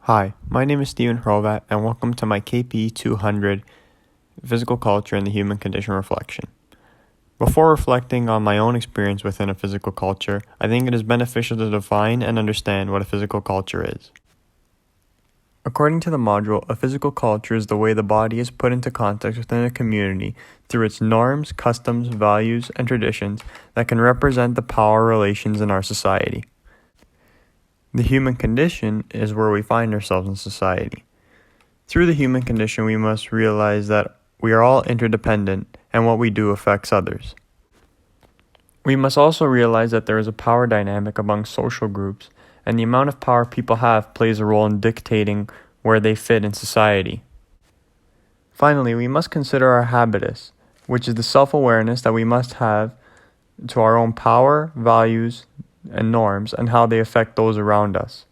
Hi, my name is Stephen Hrovat, and welcome to my KPE 200 Physical Culture and the Human Condition Reflection. Before reflecting on my own experience within a physical culture, I think it is beneficial to define and understand what a physical culture is. According to the module, a physical culture is the way the body is put into context within a community through its norms, customs, values, and traditions that can represent the power relations in our society. The human condition is where we find ourselves in society. Through the human condition, we must realize that we are all interdependent and what we do affects others. We must also realize that there is a power dynamic among social groups, and the amount of power people have plays a role in dictating where they fit in society. Finally, we must consider our habitus, which is the self-awareness that we must have to our own power, values, and norms, and how they affect those around us.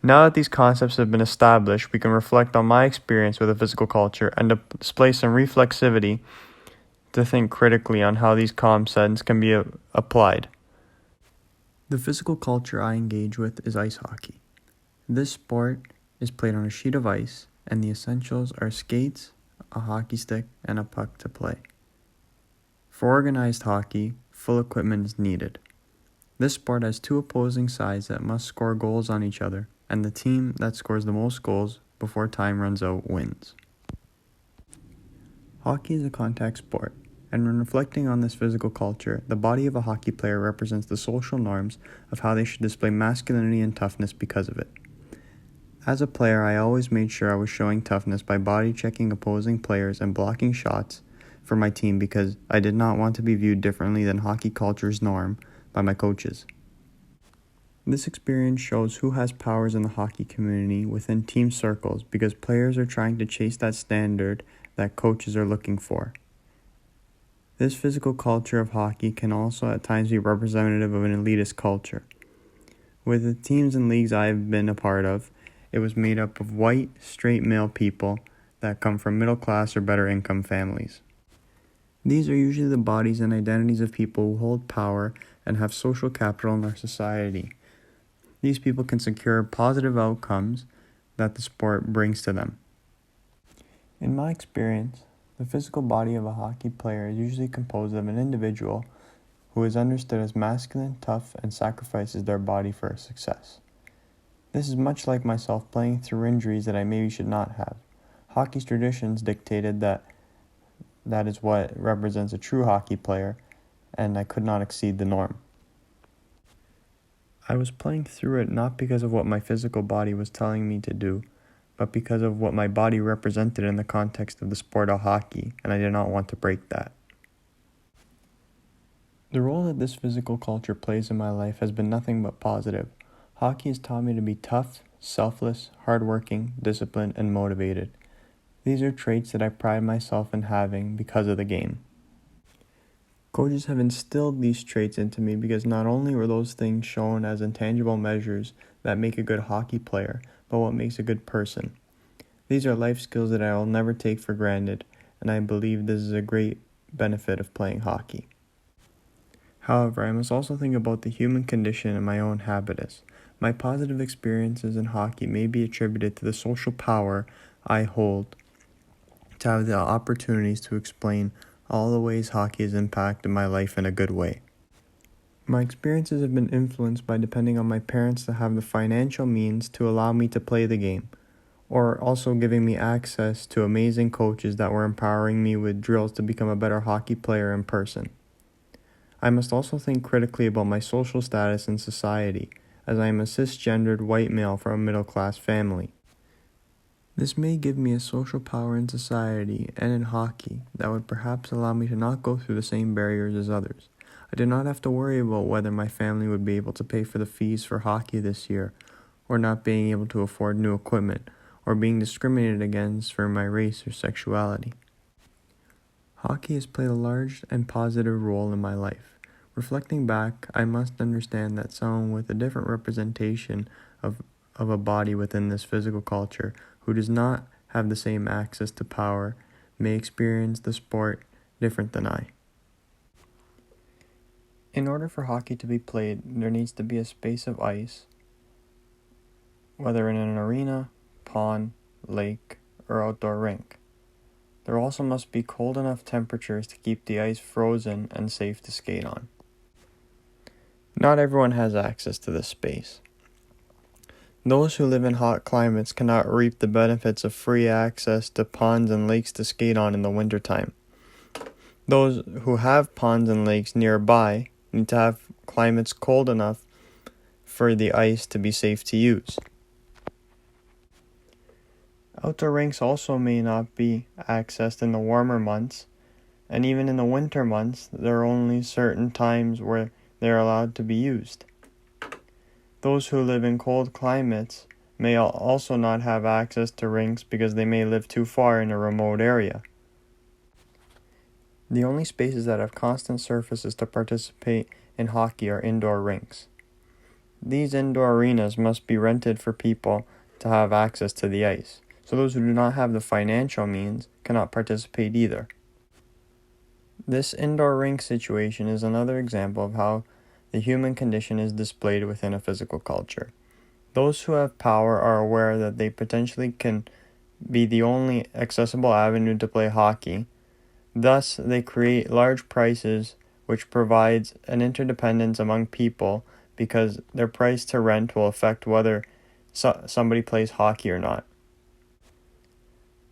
Now that these concepts have been established, we can reflect on my experience with a physical culture and display some reflexivity to think critically on how these concepts can be applied. The physical culture I engage with is ice hockey. This sport is played on a sheet of ice, and the essentials are skates, a hockey stick, and a puck to play. For organized hockey, full equipment is needed. This sport has two opposing sides that must score goals on each other, and the team that scores the most goals before time runs out wins. Hockey is a contact sport, and when reflecting on this physical culture, the body of a hockey player represents the social norms of how they should display masculinity and toughness because of it. As a player, I always made sure I was showing toughness by body checking opposing players and blocking shots for my team because I did not want to be viewed differently than hockey culture's norm by my coaches. This experience shows who has powers in the hockey community within team circles because players are trying to chase that standard that coaches are looking for. This physical culture of hockey can also at times be representative of an elitist culture. With the teams and leagues I have been a part of, it was made up of white, straight male people that come from middle class or better income families. These are usually the bodies and identities of people who hold power and have social capital in our society. These people can secure positive outcomes that the sport brings to them. In my experience, the physical body of a hockey player is usually composed of an individual who is understood as masculine, tough, and sacrifices their body for success. This is much like myself playing through injuries that I maybe should not have. Hockey's traditions dictated that is what represents a true hockey player, and I could not exceed the norm. I was playing through it not because of what my physical body was telling me to do, but because of what my body represented in the context of the sport of hockey, and I did not want to break that. The role that this physical culture plays in my life has been nothing but positive. Hockey has taught me to be tough, selfless, hardworking, disciplined, and motivated. These are traits that I pride myself in having because of the game. Coaches have instilled these traits into me because not only were those things shown as intangible measures that make a good hockey player, but what makes a good person. These are life skills that I will never take for granted, and I believe this is a great benefit of playing hockey. However, I must also think about the human condition and my own habitus. My positive experiences in hockey may be attributed to the social power I hold to have the opportunities to explain all the ways hockey has impacted my life in a good way. My experiences have been influenced by depending on my parents to have the financial means to allow me to play the game, or also giving me access to amazing coaches that were empowering me with drills to become a better hockey player in person. I must also think critically about my social status in society, as I am a cisgendered white male from a middle-class family. This may give me a social power in society and in hockey that would perhaps allow me to not go through the same barriers as others. I did not have to worry about whether my family would be able to pay for the fees for hockey this year, or not being able to afford new equipment, or being discriminated against for my race or sexuality. Hockey has played a large and positive role in my life. Reflecting back, I must understand that someone with a different representation of a body within this physical culture who does not have the same access to power may experience the sport different than I. In order for hockey to be played, there needs to be a space of ice, whether in an arena, pond, lake, or outdoor rink. There also must be cold enough temperatures to keep the ice frozen and safe to skate on. Not everyone has access to this space. Those who live in hot climates cannot reap the benefits of free access to ponds and lakes to skate on in the wintertime. Those who have ponds and lakes nearby need to have climates cold enough for the ice to be safe to use. Outdoor rinks also may not be accessed in the warmer months, and even in the winter months, there are only certain times where they are allowed to be used. Those who live in cold climates may also not have access to rinks because they may live too far in a remote area. The only spaces that have constant surfaces to participate in hockey are indoor rinks. These indoor arenas must be rented for people to have access to the ice, so those who do not have the financial means cannot participate either. This indoor rink situation is another example of how the human condition is displayed within a physical culture. Those who have power are aware that they potentially can be the only accessible avenue to play hockey. Thus, they create large prices, which provides an interdependence among people because their price to rent will affect whether somebody plays hockey or not.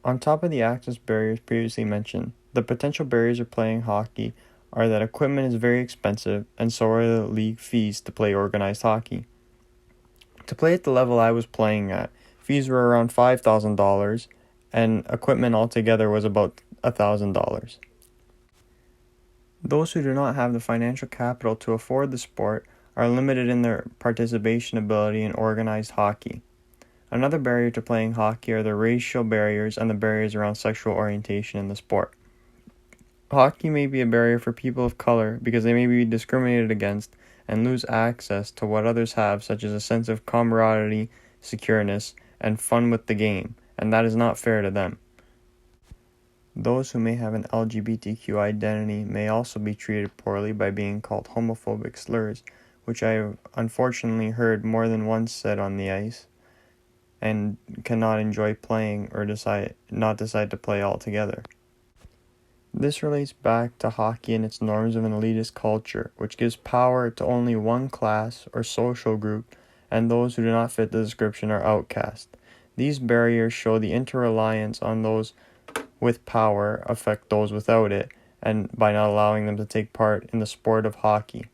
On top of the access barriers previously mentioned, the potential barriers of playing hockey are that equipment is very expensive, and so are the league fees to play organized hockey. To play at the level I was playing at, fees were around $5,000, and equipment altogether was about $1,000. Those who do not have the financial capital to afford the sport are limited in their participation ability in organized hockey. Another barrier to playing hockey are the racial barriers and the barriers around sexual orientation in the sport. Hockey may be a barrier for people of color because they may be discriminated against and lose access to what others have, such as a sense of camaraderie, secureness, and fun with the game, and that is not fair to them. Those who may have an LGBTQ identity may also be treated poorly by being called homophobic slurs, which I have unfortunately heard more than once said on the ice, and cannot enjoy playing or decide to play altogether. This relates back to hockey and its norms of an elitist culture, which gives power to only one class or social group, and those who do not fit the description are outcast. These barriers show the interreliance on those with power affect those without it, and by not allowing them to take part in the sport of hockey.